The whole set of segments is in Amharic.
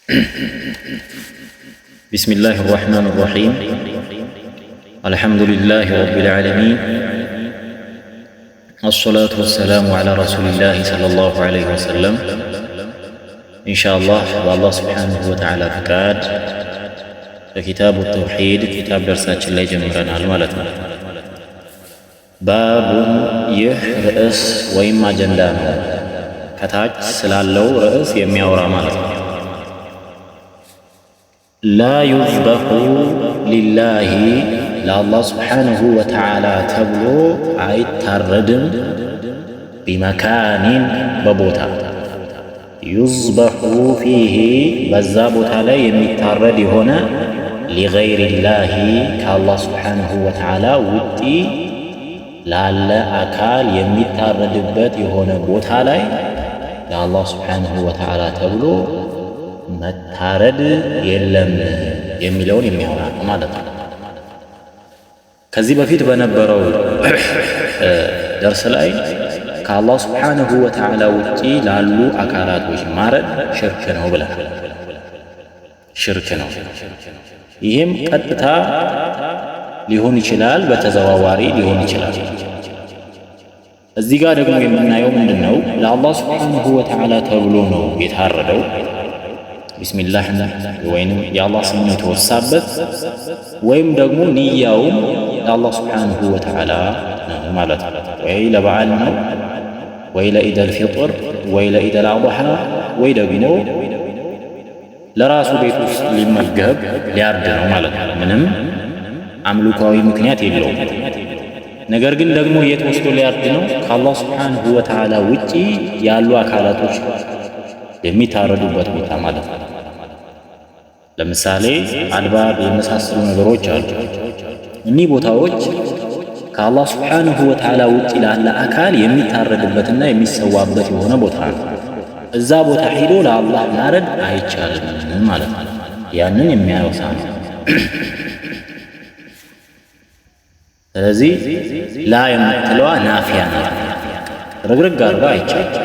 بسم الله الرحمن الرحيم. الحمد لله رب العالمين، الصلاة والسلام على رسول الله صلى الله عليه وسلم. إن شاء الله والله سبحانه وتعالى فقاد كتاب التوحيد كتاب درسات الله جمرنا المالتنا باب رأس وإما جندان كتاج سلالو رأس يمياورا مالتنا لا يذبح لله لله سبحانه وتعالى تبلو አይታረድም بمكان ببوتا يذبح فيه በዛ ቦታ ላይ የሚታረድ የሆነ لغير الله ከአላህ سبحانه وتعالى ውጪ ላለ አካል የሚታረድበት የሆነ ቦታ ላይ ለአላህ سبحانه وتعالى ተብሎ መታረድ የለም የሚለውን የሚያወራ ማለት ነው። ከዚህ በፊት በነበረው ደርስ ላይ ከአላህ Subhanahu Wa Ta'ala ውጪ ላሉ አካላቶች ማረድ ሽርክ ነው ብለን ሽርክ ነው። ይህም ቀጥታ ሊሆን ይችላል፣ በተዘዋዋሪ ሊሆን ይችላል። እዚህ ጋር ደግሞ የምናየው ምንድነው? ለአላህ Subhanahu Wa Ta'ala ተብሎ ነው የታረደው። ቢስሚላህ ወይንም የአላህ ስም የተወሳበት ወይም ደግሞ ንያው ለአላህ Subhanahu Wa Ta'ala ነው ማለት ነው። ወይ ለበዓል ነው ወይ ለኢደል ፊጥር ወይ ለኢደል አድሃ ወይ ደግሞ ለራሱ ቤት ውስጥ ሊመገብ ሊያርድ ነው ማለት ነው። ምንም አምልኮዊ ምክንያት የለውም። ነገር ግን ደግሞ የት ወስዶ ሊያርድ ነው? ከአላህ Subhanahu Wa Ta'ala ውጪ ያሉ አካላቶች የሚታረዱበት ቦታ ማለት ነው። ለምሳሌ አድባር የመሳሰሉ ነገሮች አሉ። እኒህ ቦታዎች ከአላህ Subhanahu Wa Ta'ala ውጪ ላለ አካል የሚታረድበትና የሚሰዋበት የሆነ ቦታ ነው። እዛ ቦታ ሄዶ ለአላህ ማረድ አይቻልም ማለት ነው። ያንን የሚያወሳ ነው። ስለዚህ ላ የምትለዋ ናፊያ ነው። ረግረግ አድርጋ አይቻልም።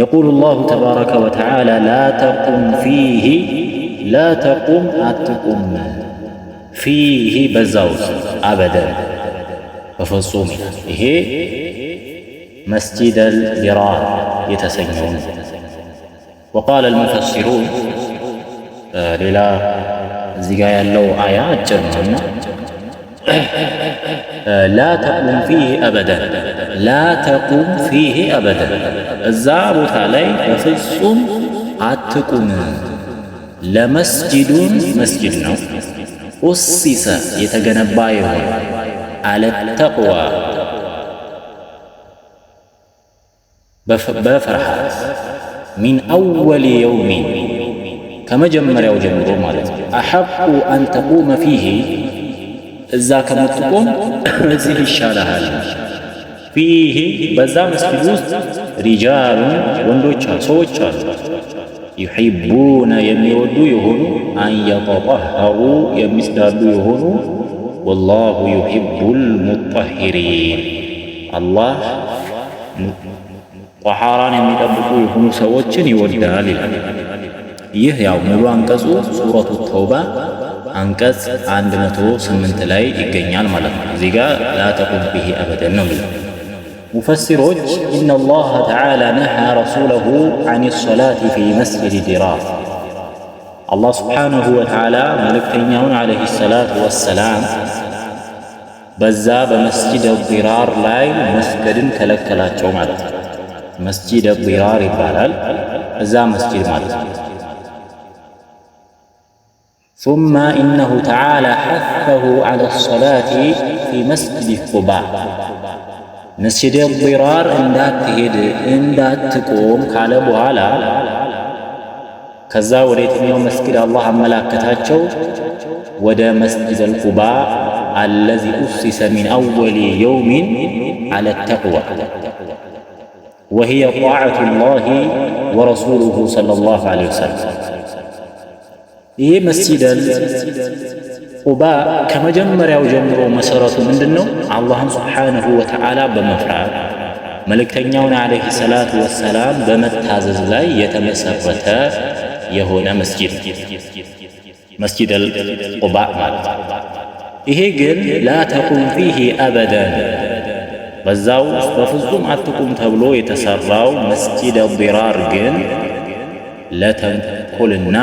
يقول الله تبارك وتعالى لا تقم فيه لا تقم أتقم فيه بزاوس أبدا ففصوم هي مسجد الضرار يتسنون. وقال المفسرون للا زيغايا لو آيات جرمنا لا تقوم فيه أبدا لا تقوم فيه أبدا الزابط علي بفصوم أتقوم لمسجد مسجدنا أسس يتجنبايه على التقوى بفرحات من أول يوم كما جمر يوم جمر أحق أن تقوم فيه እዛ ከምትቆም እዚህ ይሻላል። ፊህ በዛ መስጊድ ውስጥ ሪጃሉን ወንዶች ሰዎች አሉ ዩሂቡነ የሚወዱ የሆኑ አን የተጠሀሩ የሚጽዳዱ የሆኑ ወላሁ ዩሂቡል ሙጠሂሪን አላህ ጠሃራን የሚጠብቁ የሆኑ ሰዎችን ይወዳል ይላል። ይህ ያው ሙሉ አንቀጹ ሱረቱ ተውባ አንቀጽ 108 ላይ ይገኛል ማለት ነው። እዚህ ጋር ላ ተቁም ቢሂ አበደን ነው የሚለው። ሙፈሲሮች ኢነላህ ተዓላ ነሃ ረሱለሁ ዐን ሰላቲ ፊ መስጂድ ዲራር አላህ Subhanahu Wa Ta'ala መልእክተኛውን ዐለይሂ ሰላቱ ወሰላም በዛ በመስጂድ ዲራር ላይ መስገድን ከለከላቸው ማለት ነው። መስጂድ ዲራር ይባላል እዛ መስጂድ ማለት ነው። ثم إنه تعالى حثه على الصلاة في مسجد قباء مسجد الضرار عندك تهد عندك تقوم قال بوالا كذا وريتني يوم مسجد الله ملاكتاتشو ودا مسجد القباء الذي أسس من أول يوم على التقوى وهي طاعة الله ورسوله صلى الله عليه وسلم. ይህ መስጂድ ቁባ ከመጀመሪያው ጀምሮ መሰረቱ ምንድነው? አላህን Subhanahu Wa Ta'ala በመፍራት መልእክተኛውን ዓለይሂ ሰላቱ ወሰላም በመታዘዝ ላይ የተመሰረተ የሆነ መስጂድ አልቁባእ ማለት ነው። ይሄ ግን ላ ተቁም ፊህ አበደን በዛው በፍጹም አትቁም ተብሎ የተሰራው መስጂድ አልዲራር ግን ለተንኮልና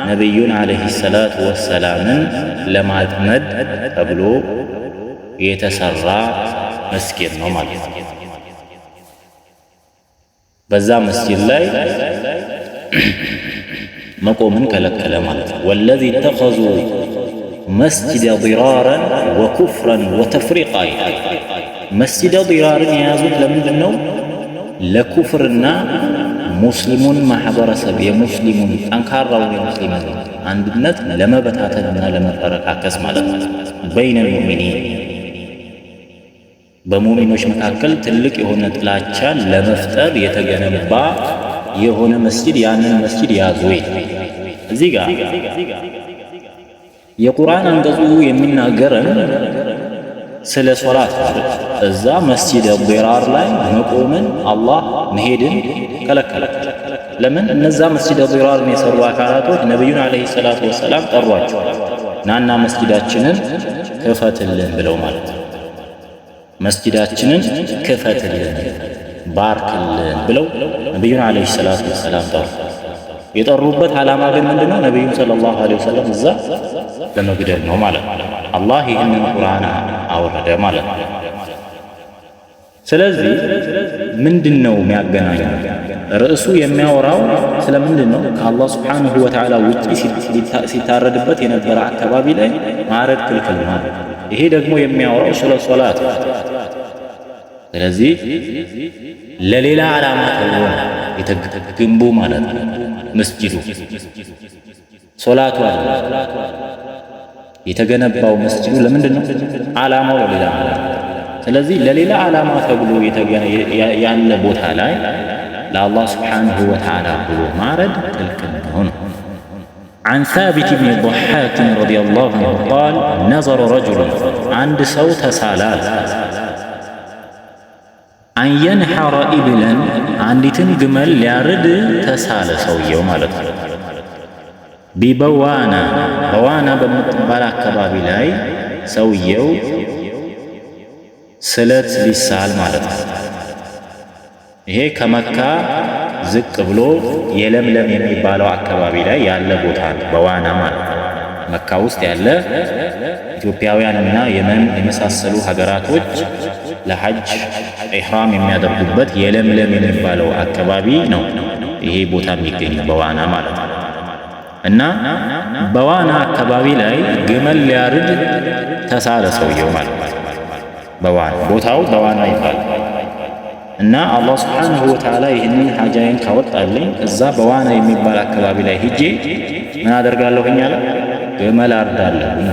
ነቢዩን ዓለይሂ ሰላቱ ወሰላምን ለማጥመድ ተብሎ የተሰራ መስጊድ ነው ማለት ነው። በዛ መስጂድ ላይ መቆምን ከለከለ ማለት ነው። ወለዚ ኢተኸዙ መስጂደ ዲራራን ወኩፍረን ወተፍሪቃ መስጂደ ዲራርን የያዙት ለምንድን ነው? ለኩፍርና ሙስሊሙን ማህበረሰብ የሙስሊሙን ጠንካራውን የሙስሊሙን አንድነት ለመበታተንና ለመፈረካከስ ማለት ነው። በይነል ሙእሚኒን በሙእሚኖች መካከል ትልቅ የሆነ ጥላቻን ለመፍጠር የተገነባ የሆነ መስጂድ ያንን መስጂድ ያዙ። እዚህ ጋር የቁርአን አንቀጹ የሚናገረን ስለ ሶላት እዛ መስጂድ ዲራር ላይ መቆምን አላህ መሄድን ከለከለ። ለምን? እነዛ መስጂድ ዲራርን የሰሩ አካላቶች ነቢዩን ዓለይሂ ሰላቱ ወሰላም ጠሯቸው። ናና መስጂዳችንን ክፈትልን ብለው ማለት ነው። መስጂዳችንን ክፈትልን ባርክልን ብለው ነቢዩን ዓለይሂ ሰላቱ ወሰላም ጠሩ። የጠሩበት ዓላማ ግን ምንድነው? ነቢዩን ሰለላሁ ዐለይሂ ወሰለም እዛ ለመግደል ነው ማለት ነው። አላህ ይህንን ቁርአን አወረደ ማለት ነው። ስለዚህ ምንድነው የሚያገናኘው? ርዕሱ የሚያወራው ስለምንድን ነው? ከአላህ ሱብሓነሁ ወተዓላ ውጪ ሲታረድበት የነበረ አካባቢ ላይ ማረድ ክልክል ነው። ይሄ ደግሞ የሚያወራው ስለ ሶላት። ስለዚህ ለሌላ ዓላማ ተብሎ የተገንቡ ማለት ነው። መስጂዱ ሶላቱ አለ የተገነባው መስጂዱ ለምንድን ነው? ዓላማው ለሌላ ነው። ስለዚህ ለሌላ ዓላማ ተብሎ ያለ ቦታ ላይ ለአላህ ሱብሓነሁ ወተዓላ ብሎ ማረድ ክልክል ነው። عن ثابت بن الضحاك رضي الله عنه قال نظر رجل عند سو تسالال أن ينحر إبلا عندتن جمل ليارد تسال سويه مالت ببوانا بوانا بمتبالا كبابي لاي سويه سلت للسال مالت ይሄ ከመካ ዝቅ ብሎ የለምለም የሚባለው አካባቢ ላይ ያለ ቦታ በዋና ማለት ነው። መካ ውስጥ ያለ ኢትዮጵያውያንና የመን የመሳሰሉ ሀገራቶች ለሐጅ ኢህራም የሚያደርጉበት የለምለም የሚባለው አካባቢ ነው ይሄ ቦታ የሚገኘው በዋና ማለት ነው። እና በዋና አካባቢ ላይ ግመል ሊያርድ ተሳለ ሰውየው ማለት ነው። በዋና ቦታው በዋና ይባላል። እና አላህ ሱብሓነሁ ወተዓላ ይህንን ሐጃዬን ካወጣልኝ እዛ በዋና የሚባል አካባቢ ላይ ሂጄ ምን አደርጋለሁኝ አለ? ግመል አርዳለሁኝ።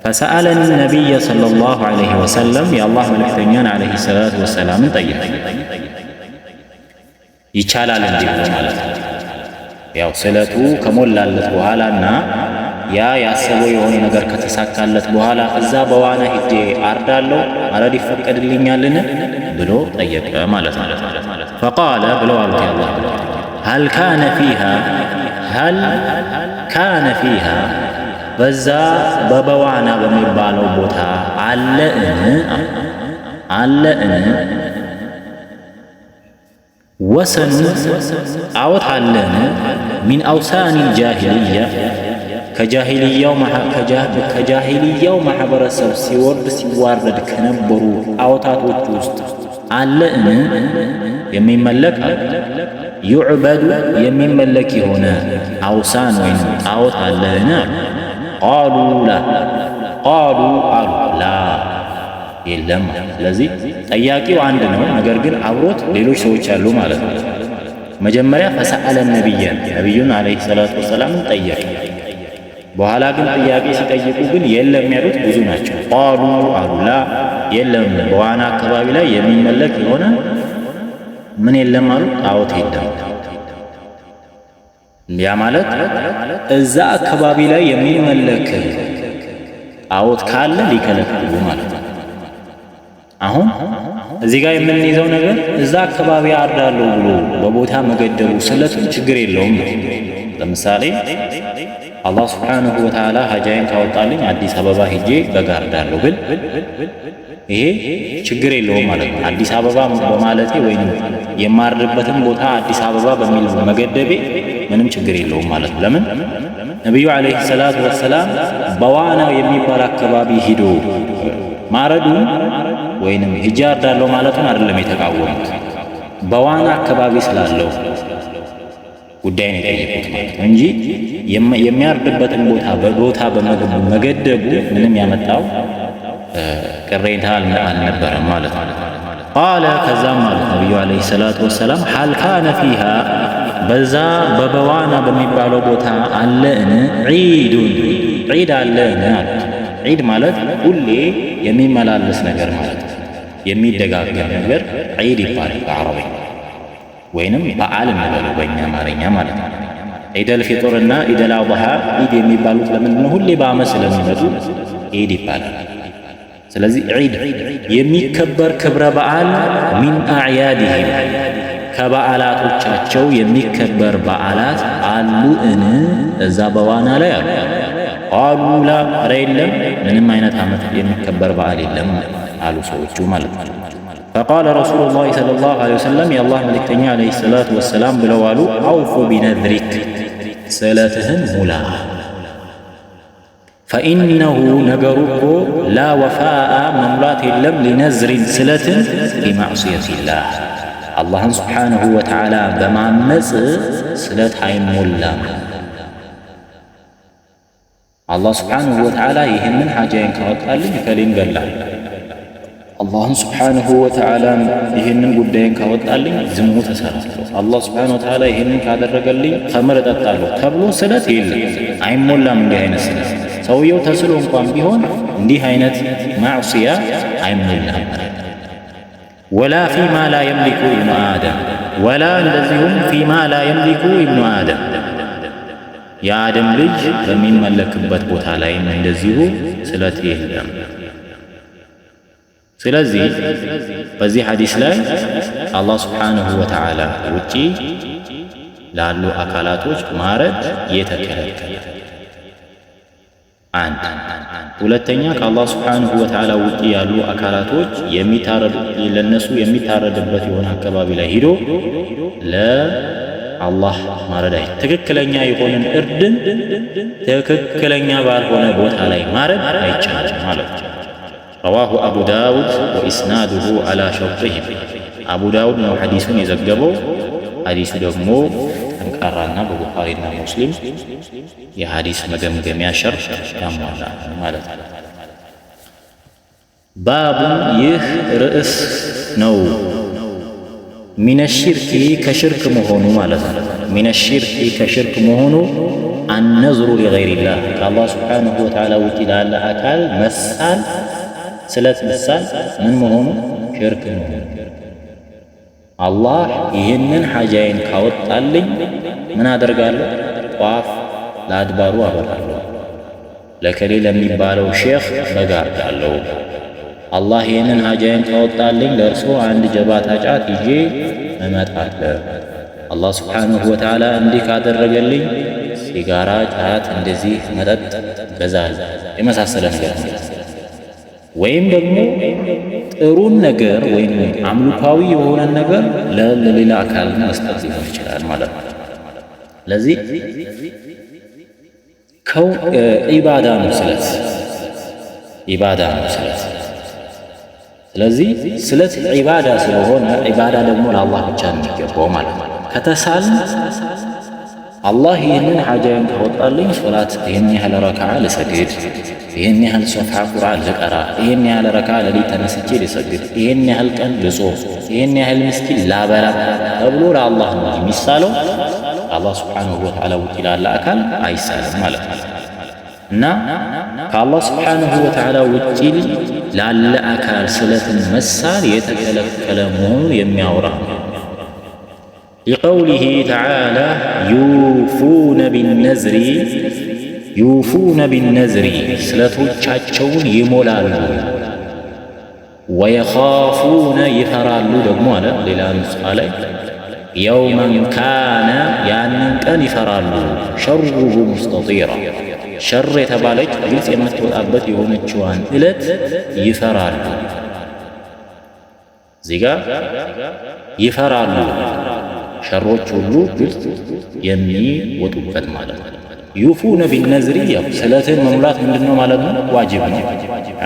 ፈሰአለኒ ነቢይ ሰለላሁ ዐለይሂ ወሰለም የአላህ መልእክተኛን ዐለይሂ ሰላቱ ወሰላምን ጠየቀ። ይቻላል እንዲህ ብሎ ማለት ነው። ያው ስለቱ ከሞላለት በኋላና ያ ያሰበው የሆነ ነገር ከተሳካለት በኋላ እዛ በዋና ሂጄ አርዳለሁ ማረድ ይፈቀድልኛልን ብሎ ጠየቀ ማለት ነው። ፈቃለ ብለው አሉት ያላህ ሀል ካነ ፊሃ በዛ በበዋና በሚባለው ቦታ አለእን ወሰኑ ጣዖት አለን ሚን አውሳኒ ጃሂልያ ከጃሂልያው ማህበረሰብ ሲወርድ ሲዋረድ ከነበሩ ጣዖታቶች ውስጥ አለእን የሚመለክ ዩዕበዱ የሚመለክ የሆነ አውሳን ወይም ጣዖት አለህን? ቃሉ አሉ ላ የለም። ስለዚህ ጠያቂው አንድ ነው፣ ነገር ግን አብሮት ሌሎች ሰዎች አሉ ማለት ነው። መጀመሪያ ፈሰአለ ነቢዩን ዓለይሂ ሰላቱ ወሰላምን ጠየቀ። በኋላ ግን ጥያቄ ሲጠይቁ ግን የለም ያሉት ብዙ ናቸው። ቃሉ አሉ ላ የለም፣ በዋና አካባቢ ላይ የሚመለክ የሆነ ምን የለም አሉ? ጣዖት የለም። ያ ማለት እዛ አካባቢ ላይ የሚመለክ ጣዖት ካለ ሊከለክሉ ማለት ነው። አሁን እዚህ ጋር የምንይዘው ነገር እዛ አካባቢ አርዳለሁ ብሎ በቦታ መገደቡ ስለቱን ችግር የለውም። ለምሳሌ አላህ ሱብሓነሁ ወተዓላ ሀጃይን ካወጣልኝ አዲስ አበባ ሄጄ በግ አርዳለሁ ብል ይሄ ችግር የለውም ማለት ነው። አዲስ አበባ በማለቴ ወይም የማርድበትን ቦታ አዲስ አበባ በሚል መገደቤ ምንም ችግር የለውም ማለት ነው። ለምን ነቢዩ ዓለይሂ ሰላቱ ወሰላም በዋና የሚባል አካባቢ ሂዶ ማረዱን ወይንም ሂጄ አርዳለሁ ማለቱን አይደለም የተቃወሙት፣ በዋና አካባቢ ስላለው ጉዳይ ነው የጠየቁት ማለት ነው እንጂ የሚያርድበትን ቦታ በመገደቡ ምንም ያመጣው ቅሬታ አልነበረም ማለት ነው። ቃለ ከዛም ማለት ነቢዩ ዓለይሂ ሰላቱ ወሰላም ሀል ካነ ፊሃ በዛ በበዋና በሚባለው ቦታ አለን ዒዱን ዒድ አለን አሉት። ዒድ ማለት ሁሌ የሚመላለስ ነገር ማለት ነው። የሚደጋገም ነገር ዒድ ይባላል በአረብኛ ወይንም በዓል እንበለው በእኛ አማርኛ ማለት ነው። ዒደል ፊጥርና ዒደል አድሃ ዒድ የሚባሉት ለምንድነው? ሁሌ በዓመት ስለሚመጡ ዒድ ይባላል። ስለዚህ ዒድ የሚከበር ክብረ በዓል ሚን አዕያድህም ከበዓላቶቻቸው የሚከበር በዓላት አሉን እዛ በዋና ላይ አሉ። ቃሉ ላ ኧረ የለም ምንም አይነት ዓመት የሚከበር በዓል የለም አሉ ሰዎቹ ማለት ነው። ፈቃለ ረሱሉላህ ሰለላሁ ዐለይሂ ወሰለም የአላህ መልእክተኛ ዐለይሂ ሰላቱ ወሰላም ብለው አሉ አውፉ ቢነዝሪክ ስለትህን ሙላ ፈኢነሁ ነገሩ እኮ ላ ወፋአ መሙላት የለም ሊነዝሪን ስለትን ቢማዕስየቲላህ አላህን ስብሓንሁ ወተዓላ በማመፅ ስለት አይሞላም። አላህ ስብሓንሁ ወተዓላ ይህንን ሐጃዬን ካወጣልኝ እከሌን ገላል፣ አላህን ስብሓንሁ ወተዓላ ይህንን ጉዳይን ካወጣልኝ ዝሙት እሰራለሁ፣ አላህ ስብሓንሁ ወተዓላ ይህንን ካደረገልኝ ተምር እጠጣለሁ ተብሎ ስለት የለም፣ አይሞላም። እንዲህ አይነት ስለት ሰውየው ተስሎ እንኳን ቢሆን እንዲህ አይነት ማዕስያ አይሞላም። ወላ ፊማ ላ የምሊኩ ኢብኑ አደም ወላ እንደዚሁም ፊማ ላ የምሊኩ ኢብኑ አደም የአደም ልጅ በሚመለክበት ቦታ ላይም እንደዚሁ ስለት የለም። ስለዚህ በዚህ ሐዲስ ላይ አላህ ስብሓንሁ ወተዓላ ውጪ ላሉ አካላቶች ማረድ የተከለከለ አንድ። ሁለተኛ ከአላህ ስብሓንሁ ወተዓላ ውጪ ያሉ አካላቶች ለነሱ የሚታረድበት የሆነ አካባቢ ላይ ሂዶ ለአላህ ማረድ ትክክለኛ የሆነን እርድን ትክክለኛ ባልሆነ ቦታ ላይ ማረድ አይቻልም ማለት ነው። ረዋሁ አቡ ዳውድ ወኢስናዱሁ አላ ሸርጢሂም አቡ ዳውድ ነው ሐዲሱን የዘገበው። ሐዲሱ ደግሞ ጠንካራና በቡኻሪና ሙስሊም የሐዲስ መገምገሚያ ሸርጥ ያሟላ ማለት ነው። ባቡን ይህ ርዕስ ነው። ሚነሽርኪ ከሽርክ መሆኑ ማለት ነው። ሚነሽርኪ ከሽርክ መሆኑ አነዝሩ ሊገይሪላህ ከአላህ ስብሓንሁ ወተዓላ ውጪ ላለ አካል መሳል ስለት መሳል ምን መሆኑ ሽርክ መሆኑ። አላህ ይህንን ሐጃዬን ካወጣልኝ ምን አደርጋለሁ? ጧፍ ለአድባሩ አበራለሁ፣ ለከሌ ለሚባለው ሼኽ በግ አርዳለሁ። አላህ ይህንን ሐጃዬን ካወጣልኝ ለእርሶ አንድ ጀባታ ጫት ይዤ እመጣለሁ። አላህ ስብሓንሁ ወተዓላ እንዲህ ካደረገልኝ ሲጋራ፣ ጫት፣ እንደዚህ መጠጥ ገዛለሁ የመሳሰለ ነገር ነው። ወይም ደግሞ ጥሩን ነገር ወይም አምልካዊ የሆነን ነገር ለሌላ አካል መስጠት ሊሆን ይችላል ማለት ነው። ለዚህ ኢባዳ ነው ስለት ኢባዳ ነው ስለት። ስለዚህ ስለት ኢባዳ ስለሆነ ኢባዳ ደግሞ ለአላህ ብቻ የሚገባው ማለት ነው። ከተሳል አላህ ይህንን ሐጃዬን ካወጣልኝ ሶላት ይህን ያህል ረክዓ ልሰግድ፣ ይህን ያህል ሶፍሐ ቁርአን ልቀራ፣ ይህን ያህል ረክዓ ሌሊት ተነስቼ ልሰግድ፣ ይህን ያህል ቀን ልጾም፣ ይህን ያህል ምስኪን ላበላ ተብሎ ለአላህ ነው የሚሳለው። አላህ ስብሓንሁ ወተዓላ ውጪ ላለ አካል አይሳልም ማለት ነው። እና ከአላህ ስብሓንሁ ወተዓላ ውጪ ላለ አካል ስለትን መሳል የተከለከለ መሆኑን የሚያወራ ነው። ሊቀውሊሂ ተዓላ ዩፉነ ቢነዝሪ ስለቶቻቸውን ይሞላሉ። ወየኻፉነ ይፈራሉ ደግሞ አለ ሌላ ንስሓ ላይ የውመን ካነ ያንን ቀን ይፈራሉ ሸሩሁ ሙስተጢራ ሸር የተባለች ግልጽ የምትወጣበት የሆነችዋን ዕለት ይፈራሉ። እዚህ ጋር ይፈራሉ ሸሮች ሁሉ ግልጽ የሚወጡበት ማለት ነው። ዩፉነ ቢነዝሪ ስለትን መሙላት ምንድነው ማለት ነው? ዋጅብ ነው፣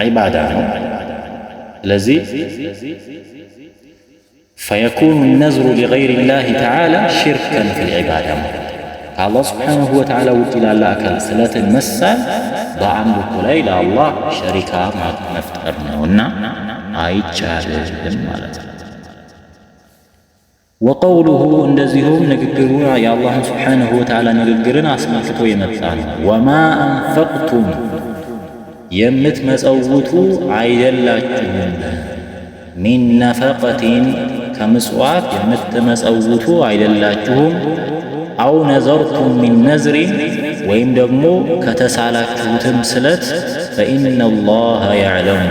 ዒባዳ ነው። ስለዚህ ፈየኩኑ ነዝሩ ሊገይሪ ላህ ተዓላ ሽርከን ፊል ዒባዳ ከአላህ ስብሓነሁ ወተዓላ ውጭ ላለ አካል ስለትን መሳል በአምልኮ ላይ ለአላህ ሸሪካ መፍጠር ነውና አይቻልም ማለት ነው። ወቀውሉሁ እንደዚሁም ንግግሩ የአላህን ስብሓነሁ ወተዓላ ንግግርን አስመልክቶ የመጣ ነው። ወማ አንፈቅቱም የምትመጸውቱ አይደላችሁም፣ ሚን ነፈቀቲን ከምጽዋት የምትመጸውቱ አይደላችሁም፣ አው ነዘርቱም ሚን ነዝሪን ወይም ደግሞ ከተሳላችሁትም ስለት ፈኢነላሃ ያዕለሙ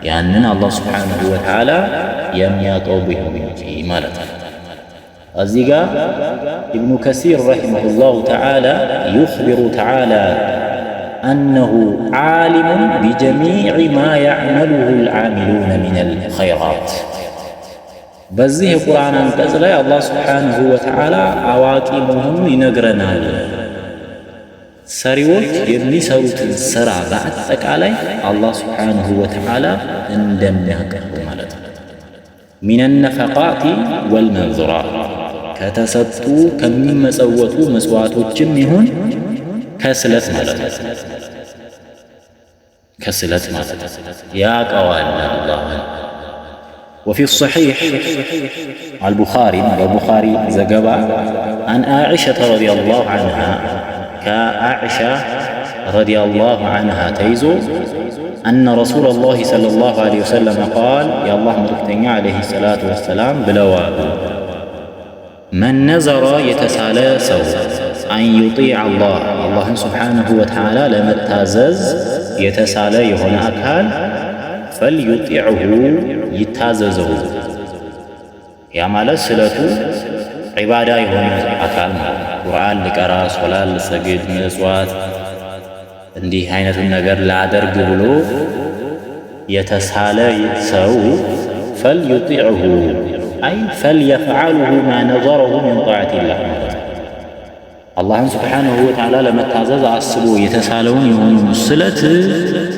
ያንን አላህ ስብሓነሁ ወተዓላ የሚያውቀው ቢሆን እንጂ ማለት ነው። እዚህ ጋር ኢብኑ ከሲር ረሒመሁላሁ ተዓላ ዩኽቢሩ ተዓላ አነሁ ዓሊሙን ቢጀሚዕ ማ ያዕመሉሁ ልዓሚሉነ ሚነል ኸይራት። በዚህ የቁርአን አንቀጽ ላይ አላህ ስብሓነሁ ወተዓላ አዋቂ መሆኑን ይነግረናል። ሰሪዎች የሚሰሩትን ስራ በአጠቃላይ አላህ ስብሓነሁ ወተዓላ እንደሚያውቀው ማለት ነው። ሚነ ነፈቃቲ ወልመንዙራት ከተሰጡ ከሚመጸወቱ መጽዋዕቶችም ይሁን ከስለት ማለት ነው። ከስለት ማለት ያውቀዋል አላህን። وفي الصحيح البخاري بخاري زجبا عن عائشة رضي الله عنها كعائشة رضي الله عنها تيزو أن رسول الله صلى الله عليه وسلم قال يا الله ملكتني عليه الصلاة والسلام بلواب من نزر يتسالى سو أن يطيع الله سبحانه وتعالى لما التازز يتسالى يهون أكال فليطيعه يتاززه يا مال سلته عبادة يهون أكال ቁርአን ልቀራ፣ ሶላት ልሰግድ፣ መጽዋት እንዲህ አይነቱን ነገር ላደርግ ብሎ የተሳለ ሰው ፈልዩጢዕሁ አይ ፈልየፍዓልሁ ማ ነዘረሁ ሚን ጣዓቲላህ አላህን ስብሓነሁ ወተዓላ ለመታዘዝ አስቦ የተሳለውን የሆኑ ስለት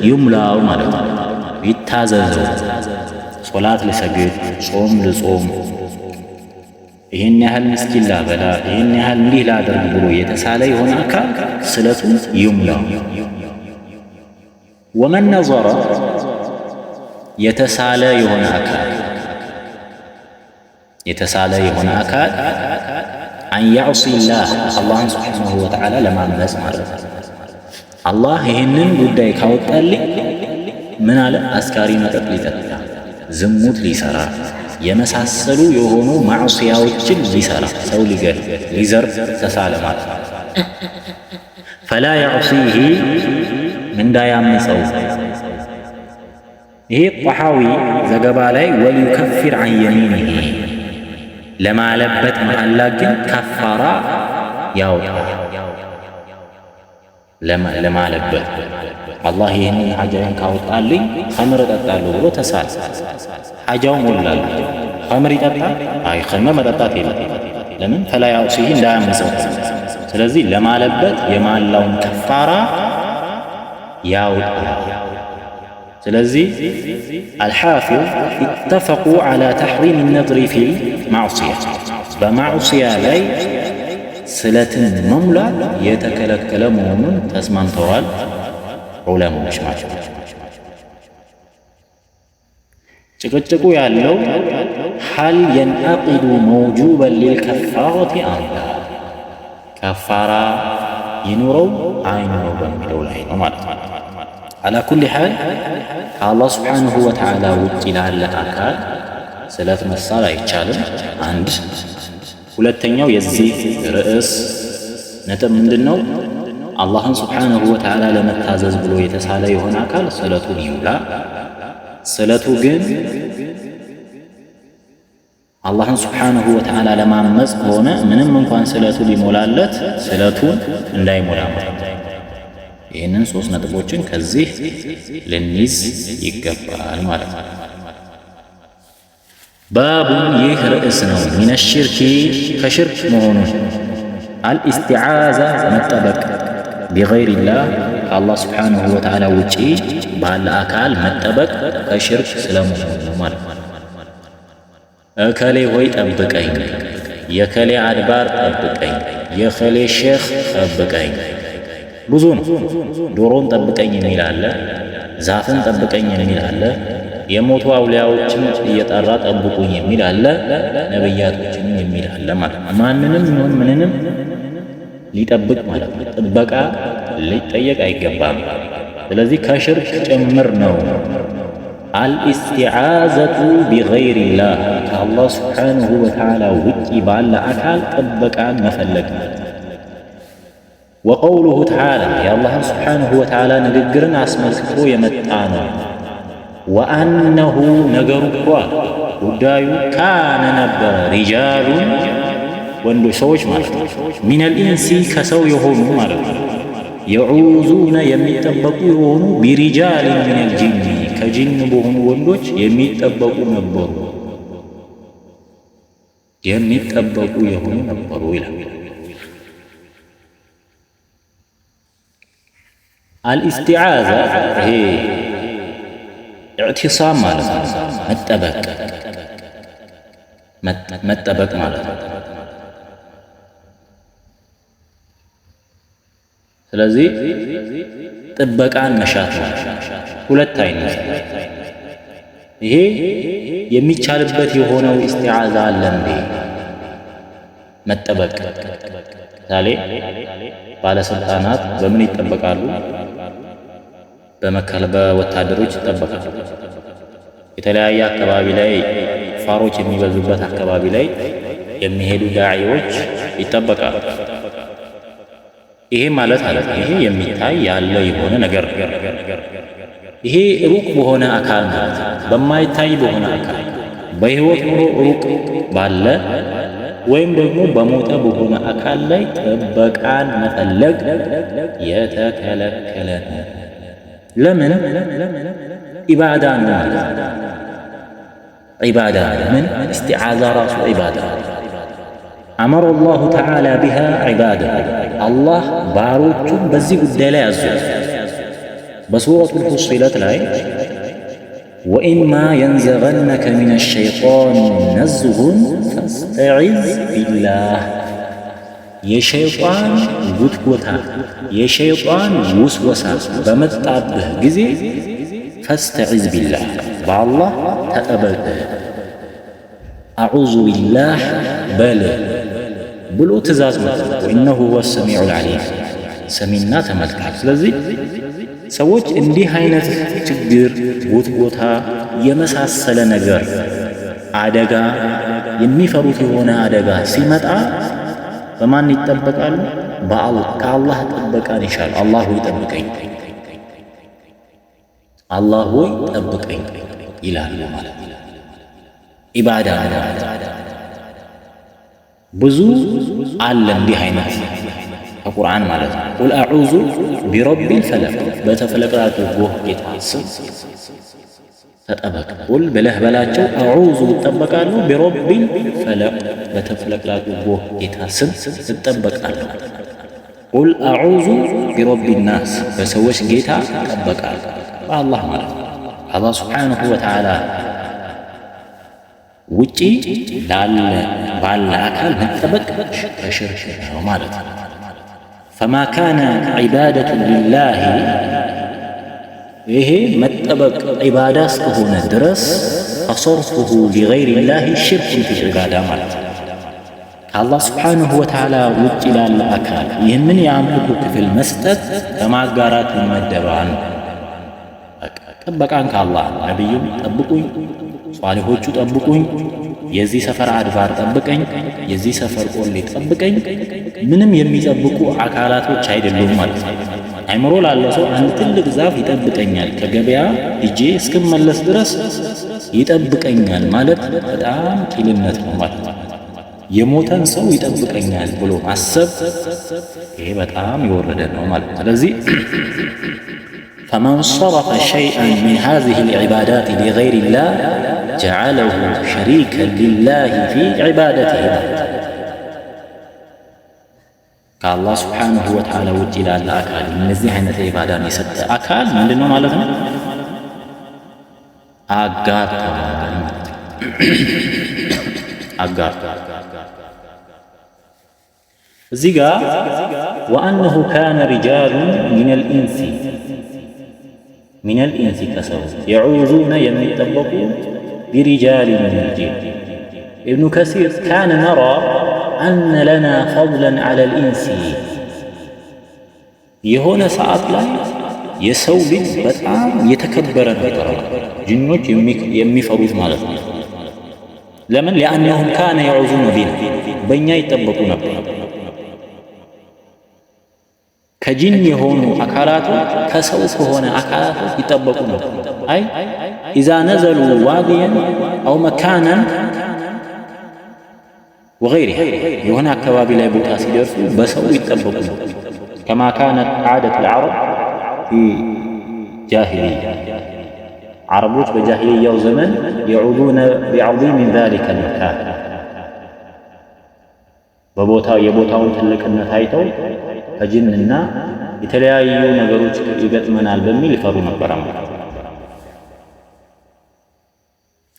ይሙላው ማለት ነው። ይታዘዘው። ሶላት ልሰግድ፣ ጾም ልጾም፣ ይህን ያህል ምስኪን ላበላ፣ ይህን ያህል እንዲህ ላደርግ ብሎ የተሳለ የሆነ አካል ስለቱን ይሙላው። ወመን ነዘረ የተሳለ የሆነ አካል አን ያዕሲላህ አላህን ስብሓነሁ ወተዓላ ለማመፅ ማለት ነው። አላህ ይህንን ጉዳይ ካወጣልኝ ምን አለ? አስካሪ መጠጥ ሊጠጣ፣ ዝሙት ሊሰራ የመሳሰሉ የሆኑ ማዕሲያዎችን ሊሰራ፣ ሰው ሊገል፣ ሊዘርፍ ተሳለ ማለት ነው። ፈላ ያዕሲሂ እንዳያምፀው። ይሄ ጣሐዊ ዘገባ ላይ ወሊዩከፊር ዐን የሚኒሂ ለማለበት መሐላ ግን ከፋራ ያወጣል። ለማለበት አላህ ይህንን ሐጃዬን ካወጣልኝ ኸምር እጠጣለሁ ብሎ ተሳለ። ሐጃው ሞላል። ኸምር ይጠጣል? አይ ኸምር መጠጣት የለም። ለምን? ፈላ ያዕሲሂ እንዳያምፀው። ስለዚህ ለማለበት የማላውን ከፋራ ያወጣል። ስለዚህ አልሓፊዝ ኢተፈቁ ዐላ ተሕሪም ነዝሪ ፊል ማዕሲያ በማዕሲያ ላይ ስለትን መሙላት የተከለከለ መሆኑን ተስማምተዋል ዑለሞች ናቸው። ጭቅጭቁ ያለው ሀል የንዐቂዱ መውጁበን ሊልከፋረቲ አምላ ከፋራ ይኑረው አይኑረው በሚለው ላይ ነው ማለት ነው። አላ ኩሊ ሓል ከአላህ ስብሓነሁ ወተዓላ ውጭ ላለ አካል ስለት መሳል አይቻልም። አንድ ሁለተኛው የዚህ ርዕስ ነጥብ ምንድን ነው? አላህን ስብሓነሁ ወተዓላ ለመታዘዝ ብሎ የተሳለ የሆነ አካል ስለቱን ይውላ። ስለቱ ግን አላህን ስብሓንሁ ወተዓላ ለማመፅ ከሆነ ምንም እንኳን ስለቱ ሊሞላለት ስለቱን እንዳይሞላ ማለት ነው። ይህንን 3 ነጥቦችን ከዚህ ልንይዝ ይገባል ማለት ነው። ባቡን ይህ ርዕስ ነው። ሚነ ሽርኪ ከሽርክ መሆኑን አልኢስቲዓዛ መጠበቅ ቢገይሪላህ ከአላህ ስብሓንሁ ወተዓላ ውጪ ባለ አካል መጠበቅ ከሽርክ ስለመሆኑ ማለት ነው። እከሌ ሆይ ጠብቀኝ፣ የከሌ አድባር ጠብቀኝ፣ የከሌ ሼኽ ጠብቀኝ። ብዙ ነው። ዶሮን ጠብቀኝ የሚል አለ፣ ዛፍን ጠብቀኝ የሚል አለ፣ የሞቱ አውሊያዎችን እየጠራ ጠብቁኝ የሚል አለ፣ ነብያቶችን የሚል አለ ማለት ነው። ማንንም ይሁን ምንንም ሊጠብቅ ማለት ነው። ጥበቃ ሊጠየቅ አይገባም። ስለዚህ ከሽርክ ጭምር ነው። አልኢስቲዓዘቱ ቢገይሪላህ ከአላህ ስብሓንሁ ወተዓላ ውጪ ባለ አካል ጥበቃን መፈለግ ነው። ወቀውሉሁ ተዓላ የአላህን ስብሓንሁ ወተዓላ ንግግርን አስመልክቶ የመጣ ነው። ወአነሁ ነገሩ እኳ ጉዳዩ ካነ ነበረ ሪጃሉን ወንዶች ሰዎች ማለት ነው። ሚነል ኢንሲ ከሰው የሆኑ ማለት ነው። የዑዙነ የሚጠበቁ የሆኑ ቢሪጃሊን ሚነል ጂኒ ከጂን በሆኑ ወንዶች የሚጠበቁ ነበሩ፣ የሚጠበቁ የሆኑ ነበሩ ይላል። አልኢስቲዓዛ ይሄ ኢዕቲሳም ማለት ነው። መጠበቅ ማለት ነው። ስለዚህ ጥበቃን መሻት ነው። ሁለት አይነት ይሄ የሚቻልበት የሆነው ኢስቲዓዛ አለ እንዴ? መጠበቅ ምሳሌ ባለስልጣናት በምን ይጠበቃሉ? በወታደሮች ይጠበቃሉ። የተለያየ አካባቢ ላይ ፋሮች የሚበዙበት አካባቢ ላይ የሚሄዱ ዳዒዎች ይጠበቃሉ። ይሄ ማለት ይሄ የሚታይ ያለ የሆነ ነገር ይሄ ሩቅ በሆነ አካል ማለት በማይታይ በሆነ አካል በህይወት ኑሮ ሩቅ ባለ ወይም ደግሞ በሞተ በሆነ አካል ላይ ጥበቃን መፈለግ የተከለከለ ነው። ለምን? ኢባዳ ነው ማለት ኢባዳ ምን ኢስቲዓዛ ራሱ ኢባዳ አመረ አላሁ ተዓላ ቢሃ ዒባዳ አላህ ባሮቹን በዚህ ጉዳይ ላይ አዟል። በሱረቱል ፉሲለት ላይ ወኢማ የንዘገነከ ሚነ ሸይጣን ነዝጉን ፈስተዒዝ ቢላህ የሸይጣን ጉትጎታ የሸይጣን ውስወሳ በመጣብህ ጊዜ ፈስተዒዝ ቢላህ በአላህ ተጠበቅ፣ አዑዙ ቢላህ በል ብሎ ትእዛዝ መጣ። ወኢነሁ ሁወ ሰሚዑል ዓሊም ሰሚና ተመልካች። ስለዚህ ሰዎች እንዲህ አይነት ችግር፣ ጉትጎታ የመሳሰለ ነገር አደጋ የሚፈሩት የሆነ አደጋ ሲመጣ በማን ይጠበቃሉ? ከአላህ ጥበቃን ይሻሉ። አላህ ሆይ ጠብቀኝ፣ አላህ ሆይ ጠብቀኝ ይላሉ ማለት ነው። ኢባዳ ብዙ አለ እንዲህ አይነት ከቁርአን ማለት ነው። ቁል አዑዙ ቢረቢል ፈለቅ በተፈለቅላቱ ጎህ ጌታ ስም ተጠበቅ። ቁል ብለህ በላቸው አዑዙ እጠበቃለሁ ቢረቢል ፈለቅ በተፈለቅላቱ ጎህ ጌታ ስም እጠበቃለሁ። ቁል አዑዙ ቢረቢን ናስ በሰዎች ጌታ እጠበቃለሁ በአላህ ማለት ነው። አላህ ስብሓንሁ ወተዓላ ውጪ ባለ አካል መጠበቅ ከሽርክ ነው ማለት ነው። ፈማ ካነ ዒባደቱ ሊላሂ ይሄ መጠበቅ ዒባዳ እስከሆነ ድረስ ፈሰርፉሁ ሊገይሪላሂ ሽርኩን ፊ ዒባዳ ማለት ነው። ከአላህ ስብሓንሁ ወተዓላ ውጪ ላለ አካል ይህንን የአምልኮ ክፍል መስጠት በማጋራት ይመደባል። ጥበቃን ከአላህ ነቢዩም ጠብቁኝ፣ ሷሊሆቹ ጠብቁኝ፣ የዚህ ሰፈር አድባር ጠብቀኝ፣ የዚህ ሰፈር ቆሌ ጠብቀኝ፣ ምንም የሚጠብቁ አካላቶች አይደሉም ማለት ነው። አይምሮ ላለው ሰው አንድ ትልቅ ዛፍ ይጠብቀኛል፣ ከገበያ ሂጄ እስክመለስ ድረስ ይጠብቀኛል ማለት በጣም ቂልነት ነው ማለት ነው። የሞተን ሰው ይጠብቀኛል ብሎ ማሰብ ይሄ በጣም የወረደ ነው ማለት ነው። ስለዚህ ፈመን ሰረፈ ሸይአን ሚን ሃዚሂ ልዕባዳት ሊገይሪላህ ጀዐለሁ ሸሪከን ሊላህ ፊ ዒባደቲሂ። ከአላህ ስብሓንሁ ወተዓላ ውጭ ላለ አካል እነዚህ አይነት ዒባዳን የሰጠ አካል ምንድን ነው ማለት ነው? አጋር ተባለ ማለት ነው። አጋር እዚህ ጋር ወአነሁ ካነ ሪጃሉን ሚነል ኢንሲ ከሰው የዑዙነ የሚጠበቁ ቢሪጃል ሚነል ጂን። ኢብኑ ከሲር ካነ ነራ አነ ለና ፈድለን ዐለል ኢንሲ። የሆነ ሰዓት ላይ የሰው ልጅ በጣም የተከበረ ነበር፣ ጅኖች የሚፈሩት ማለት ነው። ለምን? ሊአነሁም ካነ የዑዙነ ቢና፣ በእኛ ይጠበቁ ነበር። ከጂን የሆኑ አካላቶች ከሰው ከሆነ አካላቶች ይጠበቁ ነበር። አይ ኢዛ ነዘሉ ዋዲየን አው መካነን ወገይሪሃ፣ የሆነ አካባቢ ላይ ቦታ ሲደርሱ በሰው ይጠበቁ ነበር። ከማ ካነት ዓደት ልዓረብ ፊ ጃሂልያ፣ ዓረቦች በጃሂልያው ዘመን የዑዙነ ቢዐዚሚን ዛሊከ ልመካን፣ የቦታውን ትልቅነት አይተው ከጅንና የተለያዩ ነገሮች ይገጥመናል በሚል ይፈሩ ነበር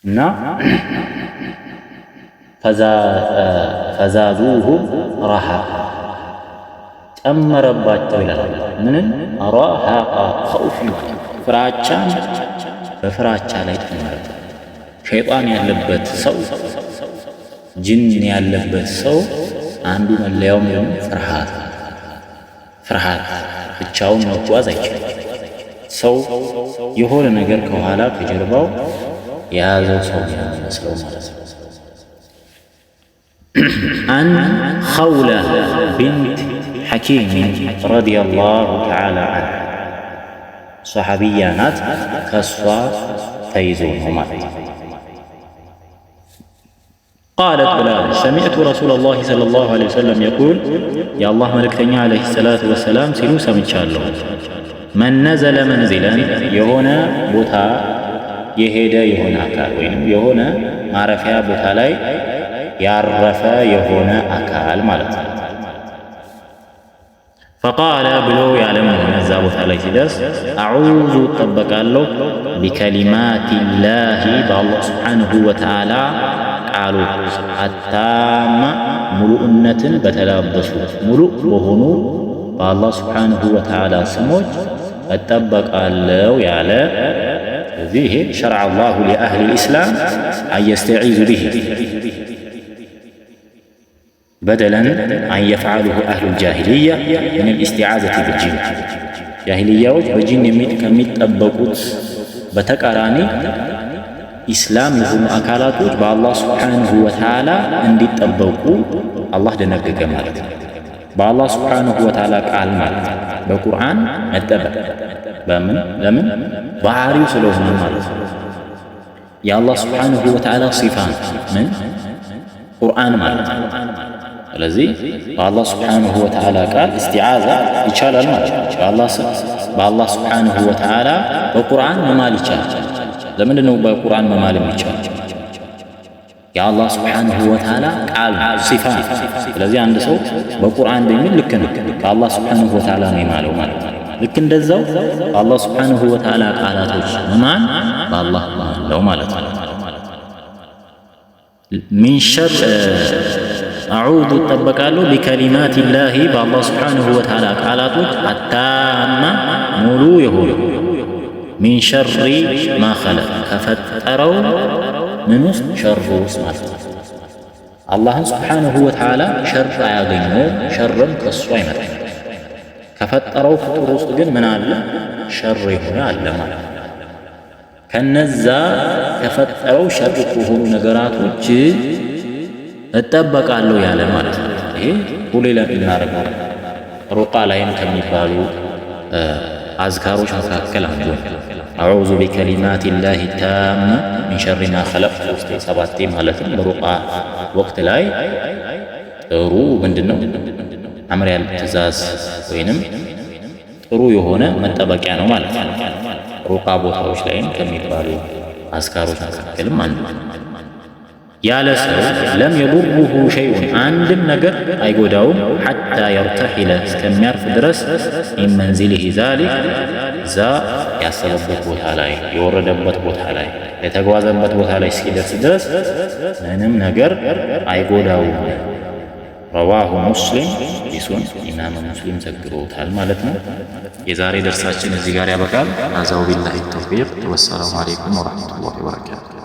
እና ፈዛዱሁም ረሃቃ፣ ጨመረባቸው ይላል። ምንም ረሃቃ ኸውፍ፣ ፍራቻ በፍራቻ ላይ ጨመረበት። ሸይጣን ያለበት ሰው፣ ጅን ያለበት ሰው አንዱ መለያው ምንም ፍርሃት፣ ብቻውን መጓዝ አይችልም። ሰው የሆነ ነገር ከኋላ ከጀርባው የያዘው ሰው የሚመስለው ማለት ነው። አን ኸውላ ቢንት ሐኪም ረዲየላሁ ተዓላ ዐንሃ፣ ሰሐቢያ ናት። ከእሷ ተይዞ ነው ማለት ነው። ቃለት ብላለች፣ ሰሚዕቱ ረሱለላሂ ሰለላሁ ዐለይሂ ወሰለም የቁል፣ የአላህ መልእክተኛ ዐለይሂ ሰላቱ ወሰላም ሲሉ ሰምቻለሁ። መን ነዘለ መንዚለን፣ የሆነ ቦታ የሄደ የሆነ አካል ወይም የሆነ ማረፊያ ቦታ ላይ ያረፈ የሆነ አካል ማለት ነው። ፈቃለ ብሎ ያለም ሆነ እዛ ቦታ ላይ ሲደርስ አዑዙ እጠበቃለሁ ቢከሊማቲላሂ በአላህ ስብሓንሁ ወተዓላ ቃሎች አታማ ሙሉእነትን በተላበሱ ሙሉእ በሆኑ በአላህ ስብሓንሁ ወተዓላ ስሞች እጠበቃለሁ ያለ። ስለዚህ ይሄ ሸርዐ አላሁ ሊአህሊ ልእስላም አንየስተዒዙ ቢሂ በደለን አን የፍዓሉሁ አህሉል ጃሂልያ ሚነል ኢስቲዓዘቲ ቢልጂን። ጃሂልያዎች በጂን ከሚጠበቁት በተቃራኒ ኢስላም የሆኑ አካላቶች በአላህ ስብሓንሁ ወተዓላ እንዲጠበቁ አላህ ደነገገ ማለት ነው። በአላህ ስብሓንሁ ወተዓላ ቃል ማለት ነው። በቁርአን መጠበቅ ለምን? ባህሪው ስለሆነ ማለት ነው። የአላህ ስብሓንሁ ወተዓላ ሲፋ ምን? ቁርአን ማለት ነው። ስለዚህ በአላህ ስብሓንሁ ወተዓላ ቃል እስቲዓዛ ይቻላል ማለት ነው። በአላህ ስብሓንሁ ወተዓላ በቁርአን መማል ይቻላል። ለምንድን ነው በቁርአን መማል የሚቻል? የአላህ ስብሓንሁ ወተዓላ ቃል ሲፋ። ስለዚህ አንድ ሰው በቁርአን በሚል ልክ ነው ከአላህ ስብሓንሁ ወተዓላ ነው የማለው ማለት ነው። ልክ እንደዛው በአላህ ስብሓንሁ ወተዓላ ቃላቶች መማል በአላህ ማለው ማለት ነው። ሚን ሸር አዑዙ እጠበቃለሁ ቢከሊማቲላሂ በአላህ ስብሓንሁ ወተዓላ ቃላቶች አታማ ሙሉ የሆኑ ሚን ሸሪ ማ ኸለቅ ከፈጠረው ምን ውስጥ ሸር ውስጥ ማለት ነው። አላህን ስብሓንሁ ወተዓላ ሸር አያገኘው፣ ሸርም ከሱ አይመጣም። ከፈጠረው ፍጡር ውስጥ ግን ምን አለ? ሸር የሆነ አለ ማለት ነው። ከነዛ ከፈጠረው ሸር ከሆኑ ነገራቶች እጠበቃለሁ ያለ ማለት ነው። ይሄ ሁሌ እናደርጋለን። ሩቃ ላይም ከሚባሉ አዝካሮች መካከል አንዱ አዑዙ ቢከሊማት ላሂ ታማ ሚን ሸሪ ማ ኸለቅ ውስጥ ሰባቴ ማለትም በሩቃ ወቅት ላይ ጥሩ ምንድነው አምር ያለ ትእዛዝ ወይንም ጥሩ የሆነ መጠበቂያ ነው ማለት ነው። ሩቃ ቦታዎች ላይም ከሚባሉ አዝካሮች መካከልም አንዱ ያለ ሰው ለም የዱሩሁ ሸይኡን አንድም ነገር አይጎዳውም ሐታ የርተሒለ እስከሚያርፍ ድረስ ሚን መንዚሊሂ ዛሊክ እዛ ያሰበበት ቦታ ላይ የወረደበት ቦታ ላይ የተጓዘበት ቦታ ላይ እስኪደርስ ድረስ ምንም ነገር አይጎዳውም። ረዋሁ ሙስሊም ቢሱን ኢማም ሙስሊም ዘግበውታል ማለት ነው። የዛሬ ደርሳችን እዚህ ጋር ያበቃል። አዛው ቢላሂ ተውፊቅ ወሰላሙ አለይኩም ወራህመቱላሂ ወበረካቱ።